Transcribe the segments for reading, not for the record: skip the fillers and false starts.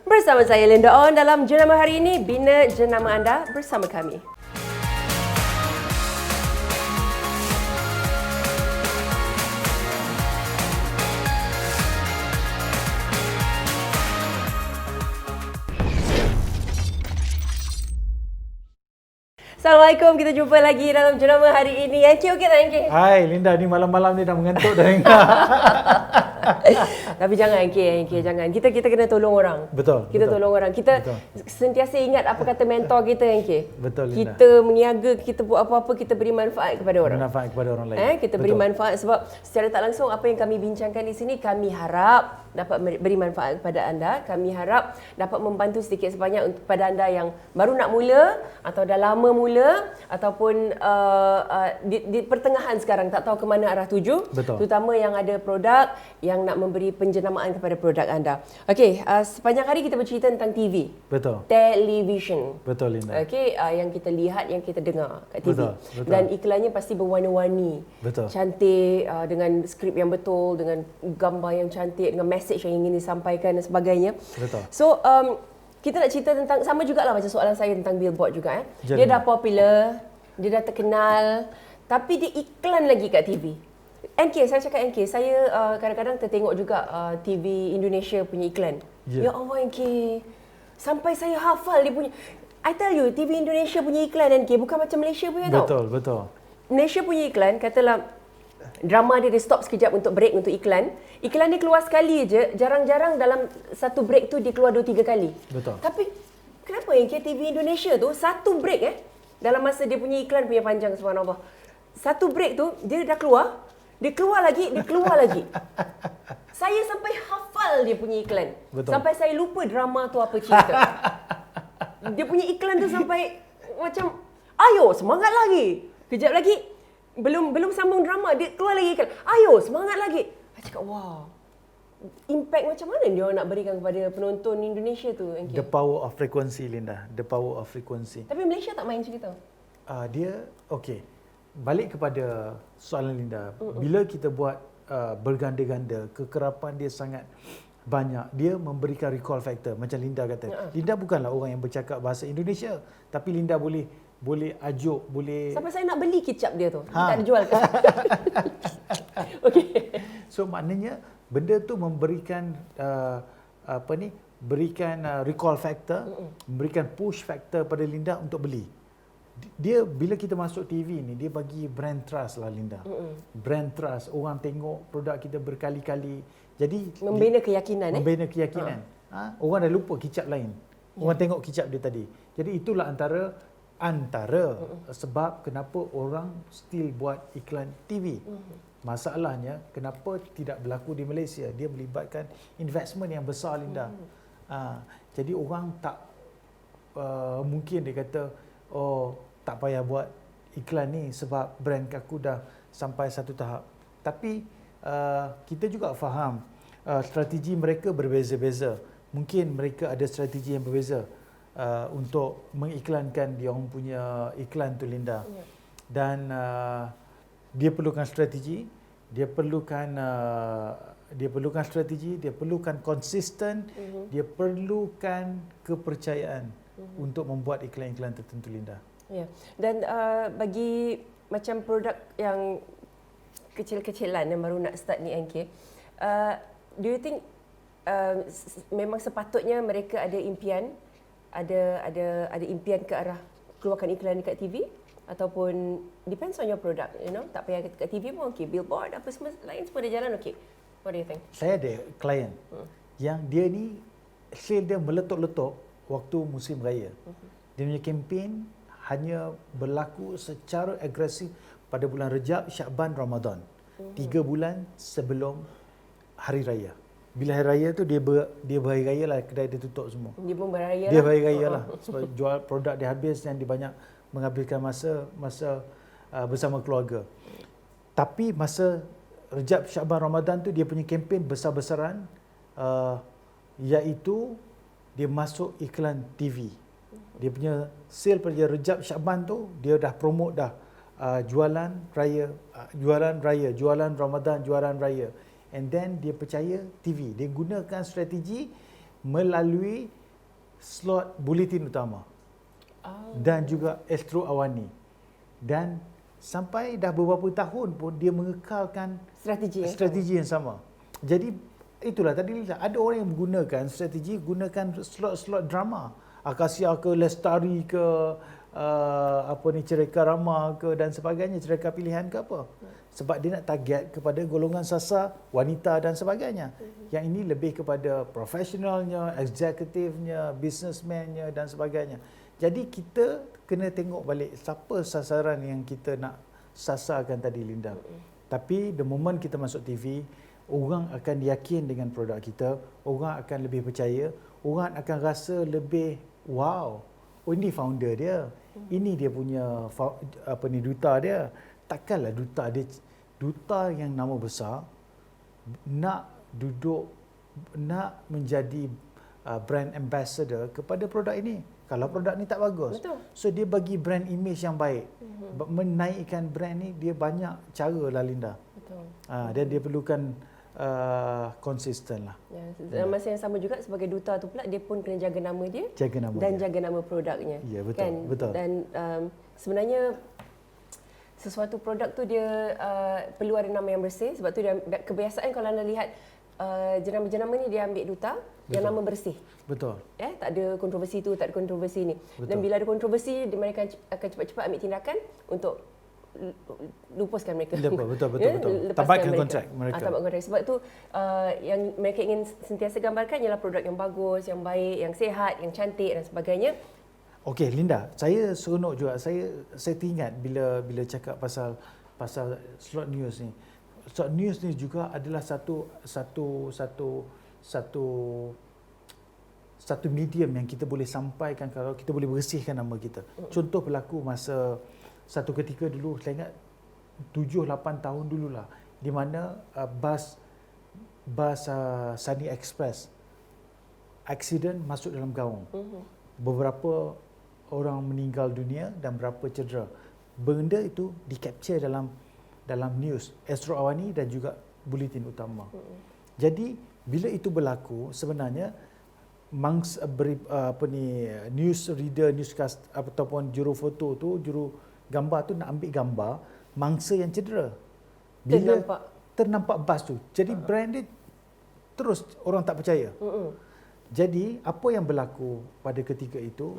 Bersama saya Linda On dalam Jenama hari ini, bina jenama anda bersama kami. Assalamualaikum, kita jumpa lagi dalam Jenama hari ini. Yanki okey tak Yanki? Hai Linda, ni malam-malam ni dah mengantuk dah. Tapi jangan Yanki, jangan. Kita kena tolong orang. Betul. Kita betul. tolong orang. Kita Betul. sentiasa ingat apa kata mentor kita Yanki. Betul Linda. Kita meniaga, kita buat apa-apa, kita beri manfaat kepada orang. Manfaat kepada orang lain. Kita beri manfaat sebab secara tak langsung apa yang kami bincangkan di sini, kami harap dapat beri manfaat kepada anda. Kami harap dapat membantu sedikit sebanyak kepada anda yang baru nak mula atau dah lama mula ataupun di pertengahan sekarang tak tahu ke mana arah tuju. Betul. Terutama yang ada produk yang nak memberi penjenamaan kepada produk anda. Okey, sepanjang hari kita bercerita tentang TV. Betul. Television. Betul Linda. Okey, yang kita lihat, yang kita dengar kat TV. Betul, betul. Dan iklannya pasti berwarna-warni. Betul. Cantik, dengan skrip yang betul, dengan gambar yang cantik, dengan message yang ingin disampaikan dan sebagainya. Betul. So, kita nak cerita tentang, sama jugalah macam soalan saya tentang billboard juga. Jangan. Dia dah popular, dia dah terkenal, tapi dia iklan lagi kat TV. NK, saya cakap NK, saya kadang-kadang tertengok juga TV Indonesia punya iklan. Yeah. Ya Allah NK, sampai saya hafal dia punya. I tell you, TV Indonesia punya iklan NK bukan macam Malaysia punya tau. Betul, betul. Malaysia punya iklan, katalah drama dia stop sekejap untuk break untuk iklan. Iklan dia keluar sekali je, jarang-jarang dalam satu break tu dia keluar 2-3 kali. Betul. Tapi kenapa yang TV Indonesia tu satu break dalam masa dia punya iklan punya panjang, subhanallah. Satu break tu dia dah keluar, dia keluar lagi. Saya sampai hafal dia punya iklan. Betul. Sampai saya lupa drama tu apa cerita. Dia punya iklan tu sampai macam, ayo semangat lagi. Kejap lagi belum sambung drama, dia keluar lagi iklan. Ayo semangat lagi. Saya cakap, wow. Impact macam mana dia orang nak berikan kepada penonton Indonesia tu? The power of frequency Linda. The power of frequency. Tapi Malaysia tak main macam itu. Dia okey. Balik kepada soalan Linda. Bila kita buat berganda-ganda, kekerapan dia sangat banyak. Dia memberikan recall factor macam Linda kata. Linda bukanlah orang yang bercakap bahasa Indonesia, tapi Linda boleh ajuk, boleh. Sampai saya nak beli kicap dia tu. Dia tak ada jual kan? Okey. So maknanya benda tu memberikan berikan recall factor, memberikan push factor pada Linda untuk beli. Dia bila kita masuk TV ni, dia bagi brand trust lah Linda. Brand trust, orang tengok produk kita berkali-kali. Jadi Membina keyakinan. Membina keyakinan. Orang dah lupa kicap lain. Orang tengok kicap dia tadi. Jadi itulah antara sebab kenapa orang still buat iklan TV. Masalahnya kenapa tidak berlaku di Malaysia? Dia melibatkan investment yang besar Linda. Jadi orang tak mungkin dia kata, oh tak payah buat iklan ni sebab brand aku dah sampai satu tahap. Tapi kita juga faham strategi mereka berbeza-beza. Mungkin mereka ada strategi yang berbeza untuk mengiklankan dia orang punya iklan tu Linda. Dan dia perlukan strategi, dia perlukan strategi, dia perlukan konsisten, dia perlukan kepercayaan untuk membuat iklan-iklan tertentu Linda. Ya. Dan bagi macam produk yang kecil-kecilan yang baru nak start ni NK, do you think memang sepatutnya mereka ada impian, ada impian ke arah keluarkan iklan dekat TV, ataupun depends on your product, tak payah kat TV pun okey, billboard apa semua lain semua dia jalan okey. What do you think? Saya ada klien yang dia ni sale dia meletup-letup waktu musim raya. Dia punya kempen hanya berlaku secara agresif pada bulan Rejab, Syakban, Ramadan. 3 bulan sebelum hari raya. Bila hari raya tu dia berhari raya lah, kedai dia tutup semua. Dia pun berhari raya. Dia berhari raya lah. Sebab jual produk dia habis dan dia banyak menghabiskan masa bersama keluarga. Tapi masa Rejab, Syakban, Ramadan tu dia punya kempen besar-besaran, iaitu dia masuk iklan TV. Dia punya sale pada Rejab, Syakban tu dia dah promote dah jualan raya, jualan Ramadan, jualan raya. And then dia percaya TV. Dia gunakan strategi melalui slot buletin utama dan juga Astro Awani. Dan sampai dah beberapa tahun pun dia mengekalkan strategi yang sama. Jadi itulah tadi ada orang yang menggunakan strategi, gunakan slot-slot drama, Akasia ke Lestari ke Cereka Rama ke dan sebagainya, Cereka Pilihan ke apa. Sebab dia nak target kepada golongan sasar wanita dan sebagainya. Yang ini lebih kepada profesionalnya, eksekutifnya, businessman-nya dan sebagainya. Jadi kita kena tengok balik siapa sasaran yang kita nak sasarkan tadi, Linda. Tapi the moment kita masuk TV, orang akan yakin dengan produk kita, orang akan lebih percaya, orang akan rasa lebih wow. Oh, ini founder dia. Ini dia punya duta dia. Takkanlah duta yang nama besar nak menjadi brand ambassador kepada produk ini. Kalau produk ni tak bagus. Betul. So dia bagi brand image yang baik. Menaikkan brand ni dia banyak cara lah, Linda. Betul. Dan dia perlukan konsisten lah. Dalam masa yang sama juga sebagai duta tu pula dia pun kena jaga nama dia, jaga nama produknya. Ya, betul. Kan? Betul. Dan sebenarnya sesuatu produk tu dia perlu ada nama yang bersih. Sebab tu dia kebiasaan kalau anda lihat jenama-jenama ni dia ambil duta yang nama bersih. Betul. Tak ada kontroversi tu, tak ada kontroversi ni. Betul. Dan bila ada kontroversi mereka akan cepat-cepat ambil tindakan untuk lupuskan mereka. Betul. Tamatkan kontrak mereka. Tamatkan kontrak. Sebab tu yang mereka ingin sentiasa gambarkan ialah produk yang bagus, yang baik, yang sihat, yang cantik dan sebagainya. Okey, Linda, saya seronok juga. Saya teringat bila cakap pasal slot news ni. Slot news ni juga adalah satu medium yang kita boleh sampaikan kalau kita boleh bersihkan nama kita. Contoh berlaku masa satu ketika dulu, saya ingat 7-8 tahun dululah, di mana bas Sunny Express aksiden masuk dalam gaung. Beberapa orang meninggal dunia dan berapa cedera. Benda itu di-capture dalam news Astro Awani dan juga buletin utama. Jadi bila itu berlaku, sebenarnya news reader, newscast ataupun juru foto tu, juru gambar tu nak ambil gambar mangsa yang cedera. Bila ternampak bas tu. Jadi brand dia terus orang tak percaya. Jadi apa yang berlaku pada ketika itu,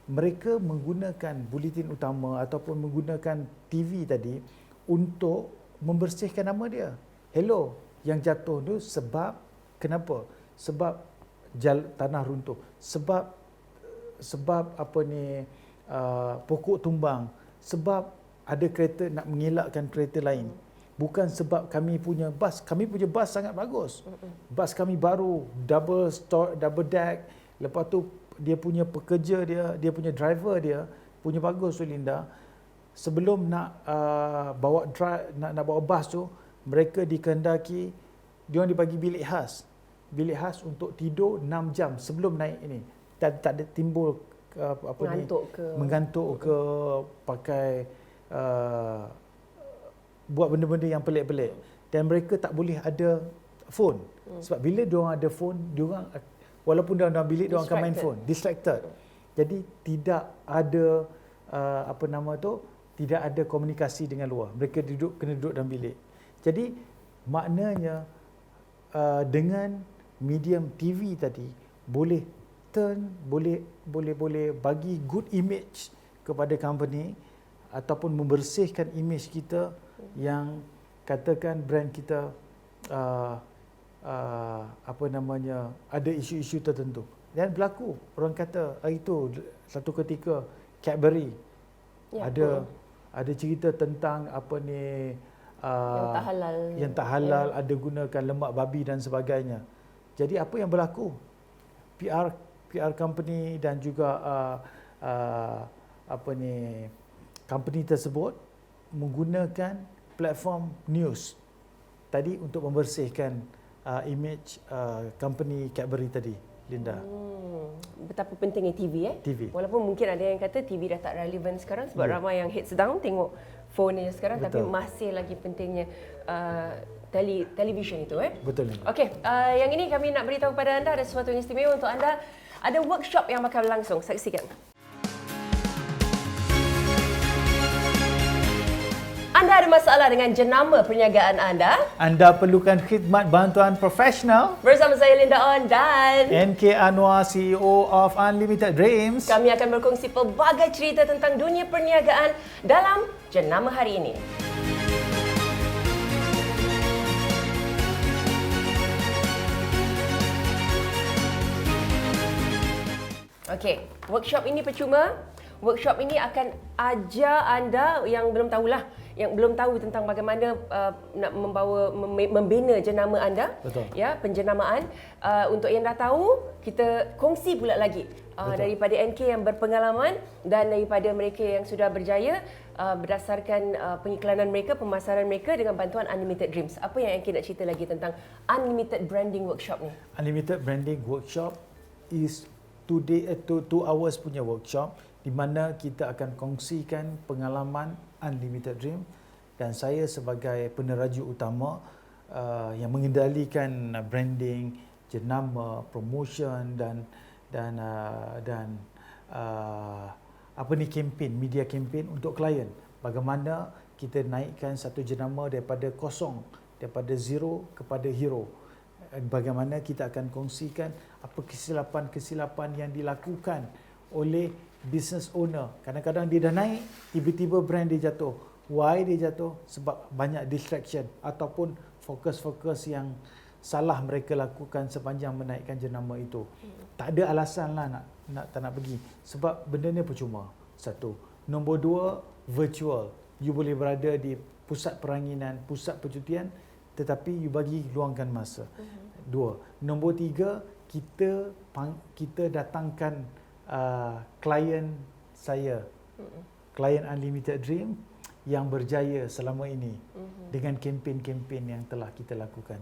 mereka menggunakan buletin utama ataupun menggunakan TV tadi untuk membersihkan nama dia. Hello, yang jatuh tu sebab kenapa? Sebab tanah runtuh. Sebab pokok tumbang. Sebab ada kereta nak mengelakkan kereta lain. Bukan sebab kami punya bas sangat bagus. Bas kami baru, double deck. Lepas tu dia punya pekerja dia punya driver dia punya bagus tu, Linda. Sebelum nak bawa bas tu, mereka dikehendaki dia orang dibagi bilik khas untuk tidur 6 jam sebelum naik ini. Tak ada timbul mengantuk ke pakai buat benda-benda yang pelik-pelik. Dan mereka tak boleh ada phone. Sebab bila diorang ada phone, diorang walaupun dalam bilik diorang akan main phone, distracted. Jadi tidak ada tidak ada komunikasi dengan luar. Mereka kena duduk dalam bilik. Jadi maknanya dengan medium TV tadi boleh bagi good image kepada company ataupun membersihkan image kita yang katakan brand kita ada isu-isu tertentu. Dan berlaku, orang kata hari itu satu ketika Cadbury ada cerita tentang yang tak halal, ada gunakan lemak babi dan sebagainya. Jadi apa yang berlaku? PR company dan juga company tersebut menggunakan platform news tadi untuk membersihkan image company Cadbury tadi, Linda. Betapa pentingnya TV TV. Walaupun mungkin ada yang kata TV dah tak relevan sekarang sebab ramai yang heads down tengok phone ni sekarang. Betul. Tapi masih lagi pentingnya television itu. Betul Linda. Okey, yang ini kami nak beritahu kepada anda ada sesuatu yang istimewa untuk anda. Ada workshop yang bakal berlangsung. Saksikan. Anda ada masalah dengan jenama perniagaan anda? Anda perlukan khidmat bantuan profesional? Bersama saya Linda On dan NK Anwar, CEO of Unlimited Dreams. kami akan berkongsi pelbagai cerita tentang dunia perniagaan dalam jenama hari ini. Okey, workshop ini percuma. Workshop ini akan ajar anda yang belum tahulah, yang belum tahu tentang bagaimana nak membina jenama anda. Betul. Ya, penjenamaan. Untuk yang dah tahu, kita kongsi pula lagi daripada NK yang berpengalaman dan daripada mereka yang sudah berjaya berdasarkan pengiklanan mereka, pemasaran mereka dengan bantuan Unlimited Dreams. Apa yang NK nak cerita lagi tentang Unlimited Branding Workshop ni? Unlimited Branding Workshop is 2 hours punya workshop di mana kita akan kongsikan pengalaman Unlimited Dream dan saya sebagai peneraju utama yang mengendalikan branding, jenama, promotion dan kempen, media kempen untuk klien. Bagaimana kita naikkan satu jenama daripada kosong, daripada zero kepada hero. Bagaimana kita akan kongsikan apa kesilapan-kesilapan yang dilakukan oleh business owner. Kadang-kadang dia dah naik, tiba-tiba brand dia jatuh. Why dia jatuh? Sebab banyak distraction ataupun fokus-fokus yang salah mereka lakukan sepanjang menaikkan jenama itu. Tak ada alasan lah tak nak pergi. Sebab benda ni percuma. Satu. Nombor dua, virtual. You boleh berada di pusat peranginan, pusat percutian, tetapi you bagi luangkan masa. Dua. Nombor tiga, kita datangkan klien saya, klien Unlimited Dream yang berjaya selama ini dengan kempen-kempen yang telah kita lakukan.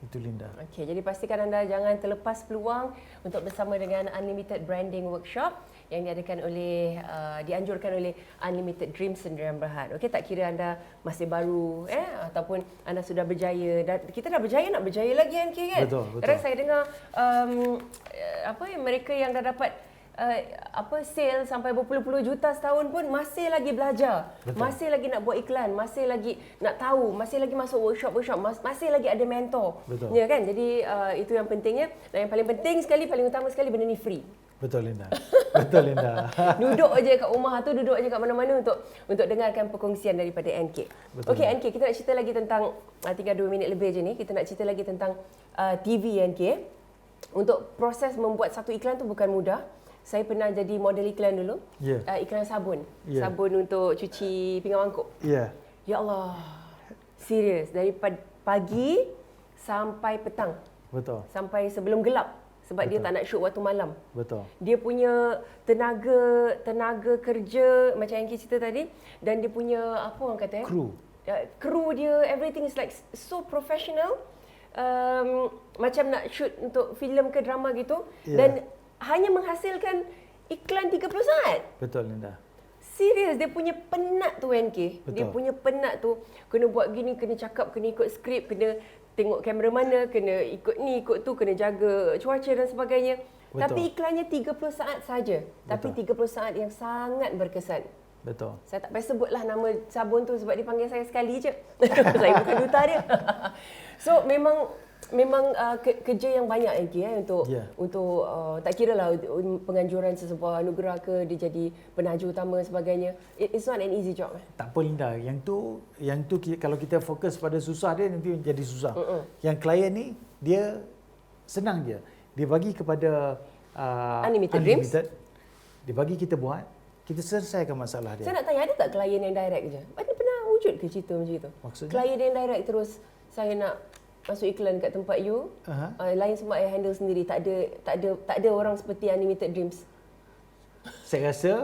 Itu Linda. Okey, jadi pastikan anda jangan terlepas peluang untuk bersama dengan Unlimited Branding Workshop yang dianjurkan oleh Unlimited Dreams Sendirian Berhad. Okey, tak kira anda masih baru ataupun anda sudah berjaya, dan kita dah berjaya, nak berjaya lagi MK kan? Betul. Kadang saya dengar mereka yang dah dapat sale sampai berpuluh-puluh juta setahun pun masih lagi belajar. Betul. Masih lagi nak buat iklan, masih lagi nak tahu, masih lagi masuk workshop, masih lagi ada mentor. Betul. Ya kan? Jadi itu yang pentingnya, dan yang paling penting sekali, paling utama sekali, benda ni free. Betul Linda. Betul Linda. Duduk aja kat rumah tu, duduk aja kat mana-mana untuk dengarkan perkongsian daripada NK. Okey NK, kita nak cerita lagi tentang tinggal 2 minit lebih je ni, kita nak cerita lagi tentang TV NK. Untuk proses membuat satu iklan tu bukan mudah. Saya pernah jadi model iklan dulu. Iklan sabun. Sabun untuk cuci pinggan mangkuk. Ya Allah. Serius, dari pagi sampai petang. Betul. Sampai sebelum gelap. Sebab dia tak nak shoot waktu malam. Betul. Dia punya tenaga kerja macam yang kita cerita tadi, dan dia punya apa orang kata kru dia, everything is like so professional. Macam nak shoot untuk filem ke drama gitu, dan hanya menghasilkan iklan 30 saat. Betul Linda. Serius, dia punya penat tu NK. Betul. Dia punya penat tu, kena buat gini, kena cakap, kena ikut skrip, kena tengok kamera mana, kena ikut ni, ikut tu, kena jaga cuaca dan sebagainya. Betul. Tapi iklannya 30 saat saja. Tapi 30 saat yang sangat berkesan. Betul. Saya tak payah sebutlah nama sabun tu sebab dia panggil saya sekali je. Saya bukan duta dia. So memang kerja yang banyak lagi untuk tak kiralah penganjuran sesebuah anugerah ke, dia jadi penaju utama sebagainya. It's not an easy job. Tak apa Linda, yang tu kalau kita fokus pada susah dia nanti jadi susah. Yang klien ni dia senang je. Dia bagi kepada Unlimited Dreams. Dia bagi kita buat, kita selesaikan masalah dia. Saya nak tanya, ada tak klien yang direct je? Pernah wujud ke cerita macam itu? Maksudnya? Klien yang direct terus, saya nak masuk iklan kat tempat you, lain semua I handle sendiri, tak ada orang seperti Unlimited Dreams. Saya rasa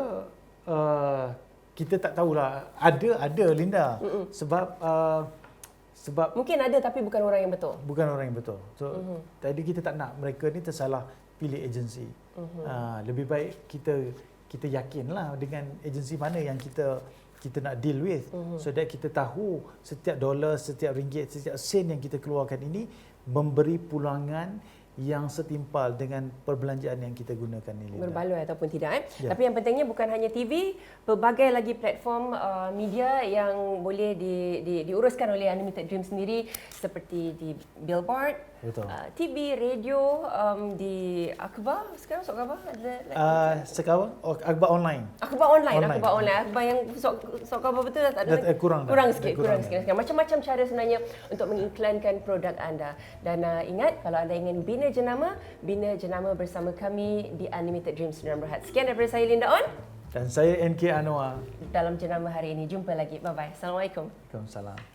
kita tak tahulah. Ada Linda. Sebab mungkin ada tapi bukan orang yang betul. Bukan orang yang betul. So tadi kita tak nak mereka ni tersalah pilih agensi. Lebih baik kita yakinlah dengan agensi mana yang kita kita nak deal with, so that kita tahu setiap dolar, setiap ringgit, setiap sen yang kita keluarkan ini memberi pulangan yang setimpal dengan perbelanjaan yang kita gunakan ini. Berbaloi ataupun tidak. Ya. Tapi yang pentingnya bukan hanya TV, pelbagai lagi platform media yang boleh diuruskan oleh Unlimited Dream sendiri, seperti di Billboard, Betul. TV, radio, di Akhbar. Sekarang sok Akhbar ada Sekarang Akhbar online. Akhbar online. Online. Akhbar yang sok Akhbar betul tak ada. Kurang sikit. Macam-macam cara sebenarnya untuk mengiklankan produk anda. Dan ingat, kalau anda ingin bina jenama bersama kami di Unlimited Dream Sdn Bhd. Sekian daripada saya Linda On Dan saya NK Anwar. dalam jenama hari ini. Jumpa lagi. Bye bye. Assalamualaikum. Waalaikumsalam.